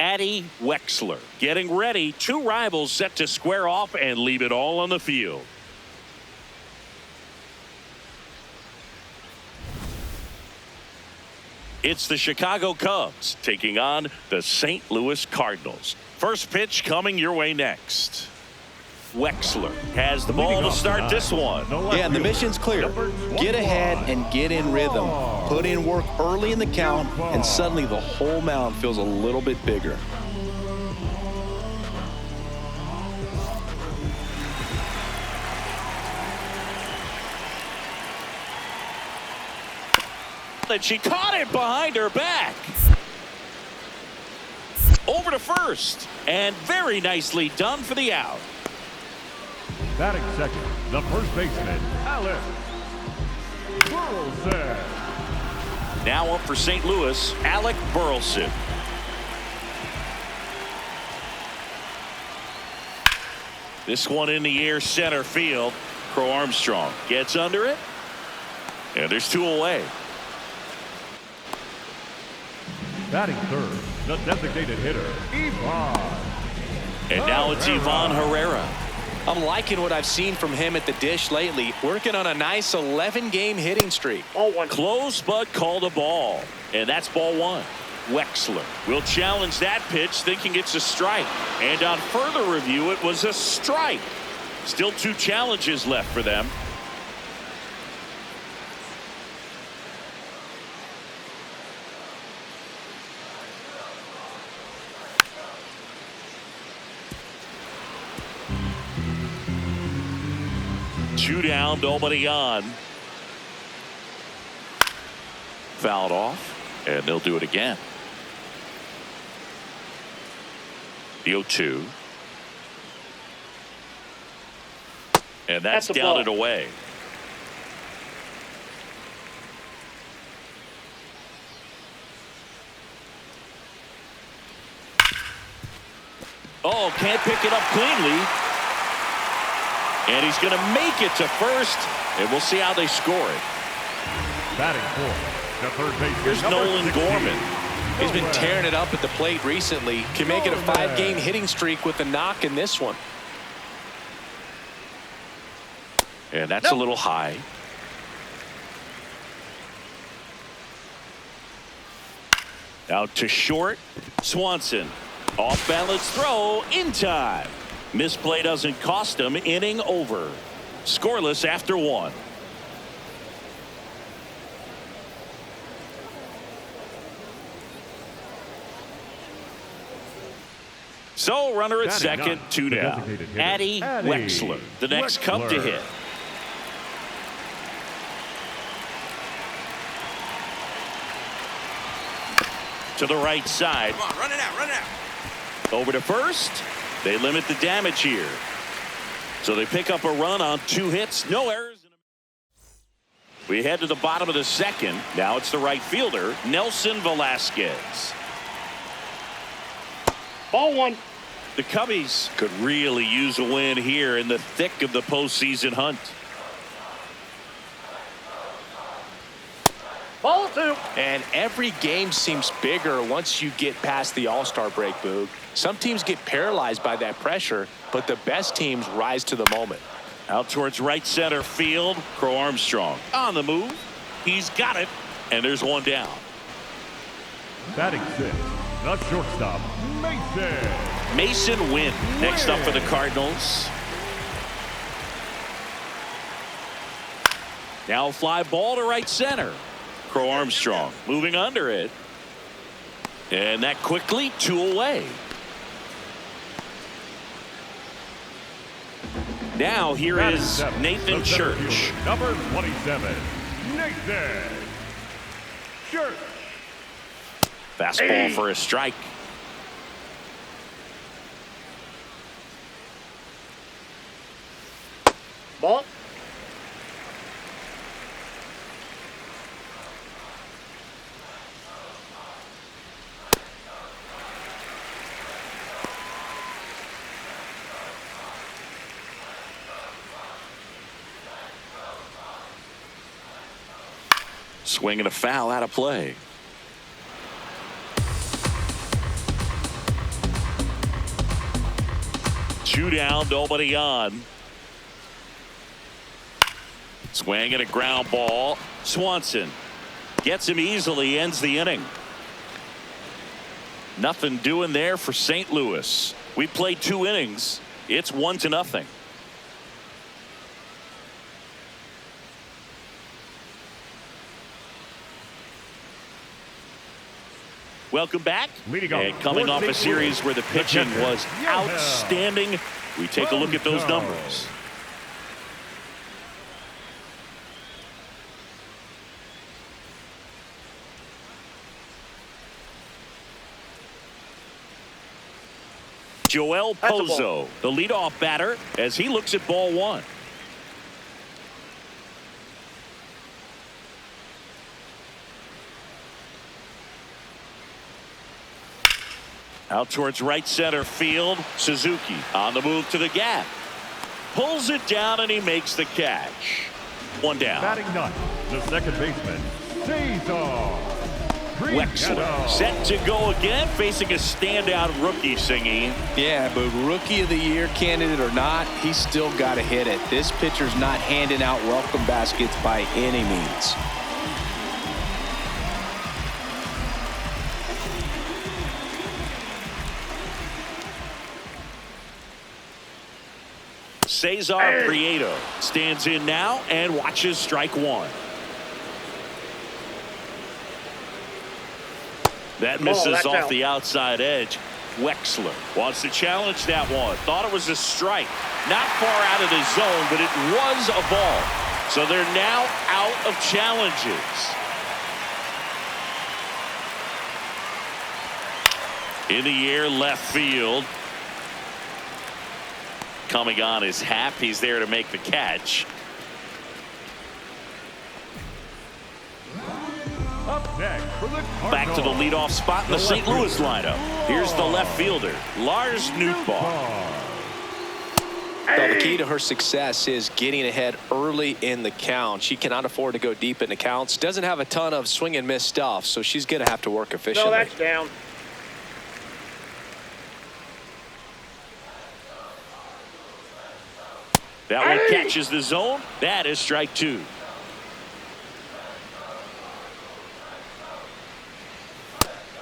Addy Wexler getting ready. Two rivals set to square off and leave it all on the field. It's the Chicago Cubs taking on the St. Louis Cardinals. First pitch coming your way next. Wexler has the ball to start this one. Yeah, the mission's clear. Get ahead and get in rhythm. Put in work early in the count, and suddenly the whole mound feels a little bit bigger. And she caught it behind her back. Over to first, and very nicely done for the out. Batting second, the first baseman, Alex Burleson. Now up for St. Louis, Alec Burleson. This one in the air, center field. Crow Armstrong gets under it, and there's two away. Batting third, the designated hitter, Ivan. And now it's Ivan Herrera. I'm liking what I've seen from him at the dish lately, working on a nice 11-game hitting streak. Close, but called a ball. And that's ball one. Wexler will challenge that pitch, thinking it's a strike. And on further review, it was a strike. Still two challenges left for them. Two down, nobody on. Fouled off, and they'll do it again. The 0-2. And that's down and away. Oh, can't pick it up cleanly. And he's going to make it to first, and we'll see how they score it. Batting fourth, the third baseman. Here's Nolan 16. Gorman. He's been tearing it up at the plate recently. Can make it a 5-game hitting streak with a knock in this one. And that's a little high. Out to short. Swanson. Off balance throw in time. Misplay doesn't cost him. Inning over. Scoreless after one. So runner at second, two down. Addy Wexler, the next Cub to hit. To the right side. Come on, run it out, run it out. Over to first. They limit the damage here. So they pick up a run on 2 hits, no errors. We head to the bottom of the second. Now it's the right fielder, Nelson Velasquez. Ball one. The Cubbies could really use a win here in the thick of the postseason hunt. Ball two. And every game seems bigger once you get past the All-Star break, Boog. Some teams get paralyzed by that pressure, but the best teams rise to the moment. Out towards right center field, Crow Armstrong on the move. He's got it, and there's one down. Batting sixth, the shortstop, Mason. Mason Wynn next up for the Cardinals. Now fly ball to right center. Crow Armstrong moving under it. And that quickly 2 away. Now here is Nathan Church. Number 27, Nathan Church. Fastball for a strike. Ball. Swing and a foul out of play. 2 down, nobody on. Swing and a ground ball. Swanson gets him easily, ends the inning. Nothing doing there for St. Louis. We played 2 innings. It's 1-0. Welcome back. And coming off a series where the pitching was outstanding, we take a look at those numbers. Joel Pozo, the leadoff batter, as he looks at ball 1. Out towards right center field. Suzuki on the move to the gap. Pulls it down and he makes the catch. 1 down. Batting ninth, the second baseman, Cesar. Wexler set to go again, facing a standout rookie, Singy. Yeah, but rookie of the year candidate or not, he's still got to hit it. This pitcher's not handing out welcome baskets by any means. Cesar Prieto stands in now and watches strike 1. That misses off the outside edge. Wexler wants to challenge that one. Thought it was a strike. Not far out of the zone, but it was a ball. So they're now out of challenges. In the air, left field. Coming on is Happ. He's there to make the catch. Up next for the Cardinals. Back to the leadoff spot in the St. Louis lineup. Here's the left fielder, Lars Nootbaar. Well, the key to her success is getting ahead early in the count. She cannot afford to go deep in the counts. Doesn't have a ton of swing and miss stuff, so she's going to have to work efficiently. No, that's down. That one catches the zone. That is strike 2.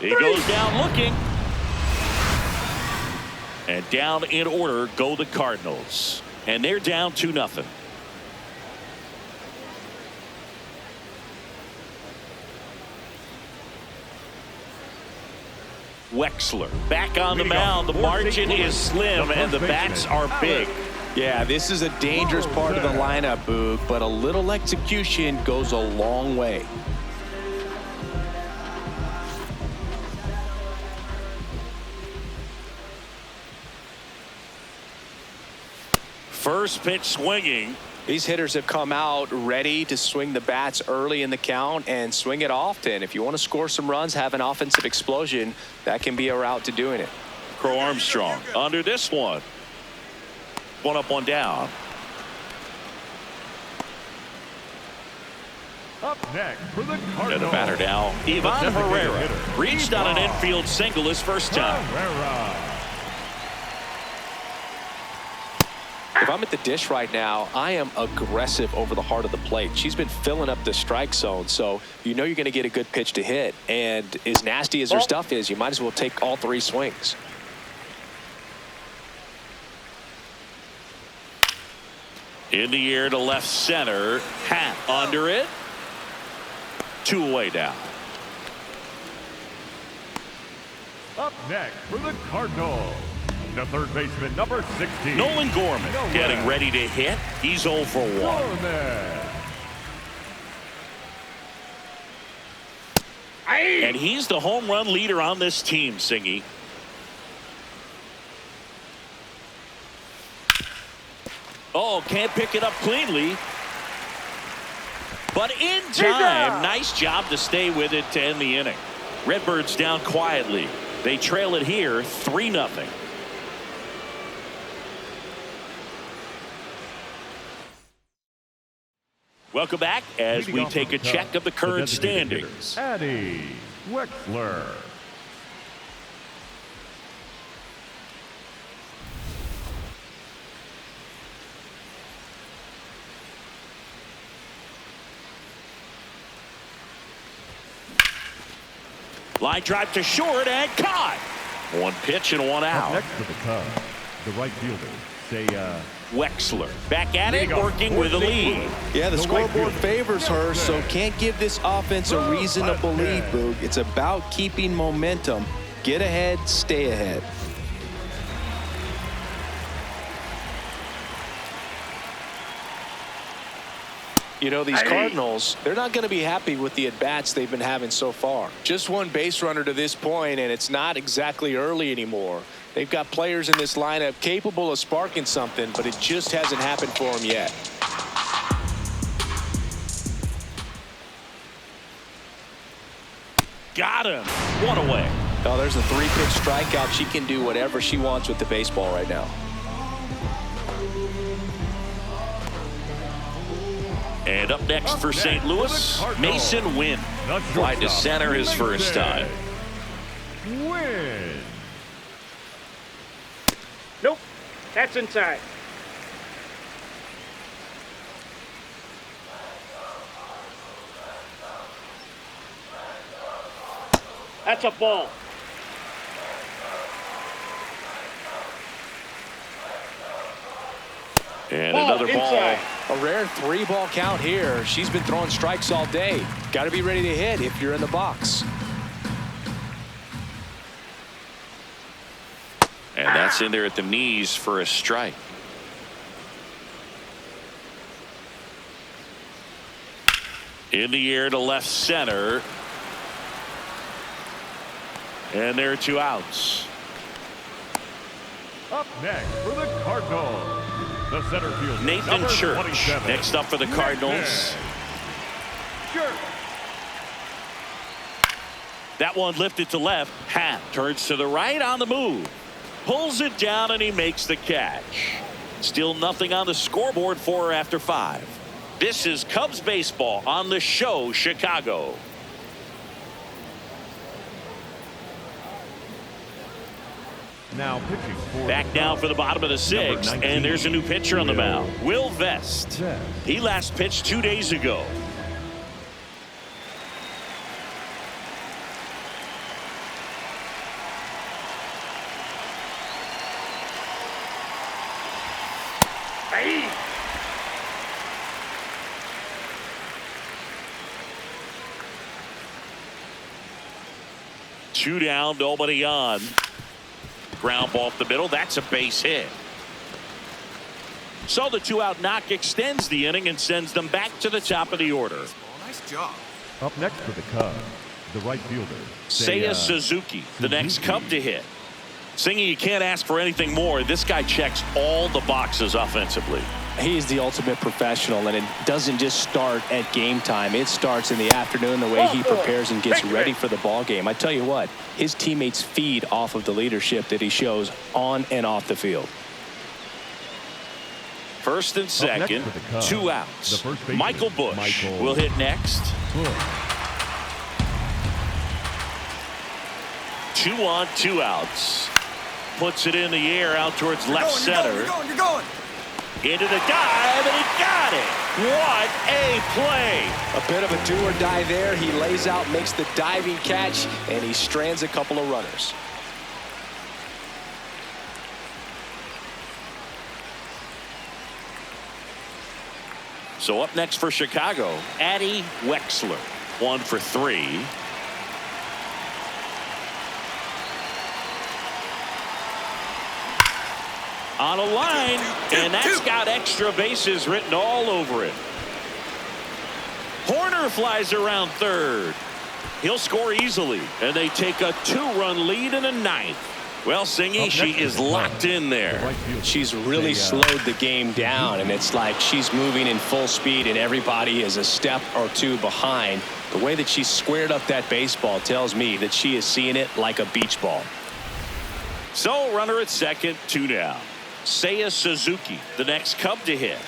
He goes down looking. And down in order go the Cardinals. And they're down 2-0. Wexler back on the mound. The margin is slim and the bats are big. Yeah, this is a dangerous part of the lineup, Boog, but a little execution goes a long way. First pitch swinging. These hitters have come out ready to swing the bats early in the count and swing it often. If you want to score some runs, have an offensive explosion, that can be a route to doing it. Crow Armstrong under this one. 1 up, 1 down. Up next for the Cardinals. And the batter now, Ivan Herrera. Reached on an infield single his first time. If I'm at the dish right now, I am aggressive over the heart of the plate. She's been filling up the strike zone, so you know you're going to get a good pitch to hit. And as nasty as her stuff is, you might as well take all 3 swings. In the air to left center. Happ under it. 2 away down. Up next for the Cardinals, the third baseman, number 16. Nolan Gorman getting ready to hit. He's 0 for 1. And he's the home run leader on this team, Singy. Oh, can't pick it up cleanly. But in time, nice job to stay with it to end the inning. Redbirds down quietly. They trail it here 3-0. Welcome back as we take a check of the current standings. Addie Wexler. Line drive to short and caught. One pitch and one Up out. next for the Cubs, the right fielder, Saya Wexler back at it, working with a lead. Yeah, the The scoreboard right fielder. favors her, so can't give this offense a reason to believe, Boog. It's about keeping momentum. Get ahead, stay ahead. You know, these Cardinals, they're not going to be happy with the at-bats they've been having so far. Just one base runner to this point, and it's not exactly early anymore. They've got players in this lineup capable of sparking something, but it just hasn't happened for them yet. Got him. One away. Oh, there's a 3-pitch strikeout. She can do whatever she wants with the baseball right now. And up next for St. Louis, Mason Wynn. The Fly to shortstop, center his first time. Win. Nope. That's inside. That's a ball. And Ball another ball. inside. A rare 3-ball count here. She's been throwing strikes all day. Got to be ready to hit if you're in the box. And that's in there at the knees for a strike. In the air to left center. And there are 2 outs. Up next for the Cardinals, the center fielder, Nathan number Church 27. next up for the Cardinals. Church. That one lifted to left. Hat turns to the right on the move. Pulls it down and he makes the catch. Still nothing on the scoreboard for her after 5. This is Cubs baseball on the show, Chicago. Now pitching for Back now for the bottom of the 6th, 19, and there's a new pitcher on the mound. Will Vest. Vest. He last pitched 2 days ago. Hey. Two down, nobody on. Ground ball up the middle. That's a base hit. So the 2-out knock extends the inning and sends them back to the top of the order. Nice job. Up next for the Cubs, the right fielder, Seiya Suzuki, the next Cub to hit. Singy, you can't ask for anything more. This guy checks all the boxes offensively. He's the ultimate professional, and it doesn't just start at game time. It starts in the afternoon, the way he prepares and gets ready for the ball game. I tell you what, his teammates feed off of the leadership that he shows on and off the field. First and second, for the Cubs, 2 outs. the first baseman, Michael Bush Michael will hit next. Bush. 2 on, 2 outs. Puts it in the air out towards left center. You're going. Into the dive, and he got it. What a play. A bit of a do-or-die there. He lays out, makes the diving catch, and he strands a couple of runners. So up next for Chicago, Addie Wexler. 1 for 3. On a line, and that's got extra bases written all over it. Horner flies around third. He'll score easily, and they take a 2-run lead in the 9th. Well, Singy, she is locked in there. She's really slowed the game down, and it's like she's moving in full speed, and everybody is a step or 2 behind. The way that she squared up that baseball tells me that she is seeing it like a beach ball. So runner at second, 2 down. Seiya Suzuki, the next Cub to hit.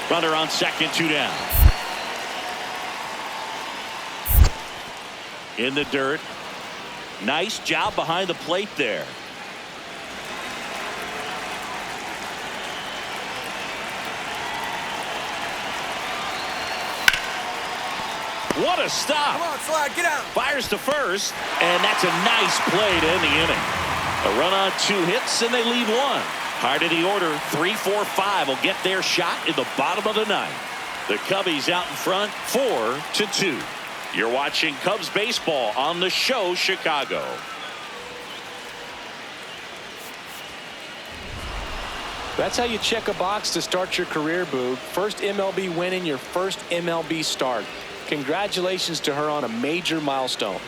Runner on second, 2 down. In the dirt. Nice job behind the plate there. What a stop. Come on, Slide, get out. Fires to first, and that's a nice play to end the inning. A run on 2 hits, and they leave 1. Hard in the order, 3, 4, 5 will get their shot in the bottom of the 9th. The Cubbies out in front, 4-2. You're watching Cubs baseball on the show Chicago. That's how you check a box to start your career, Boog. First MLB win in your first MLB start. Congratulations to her on a major milestone.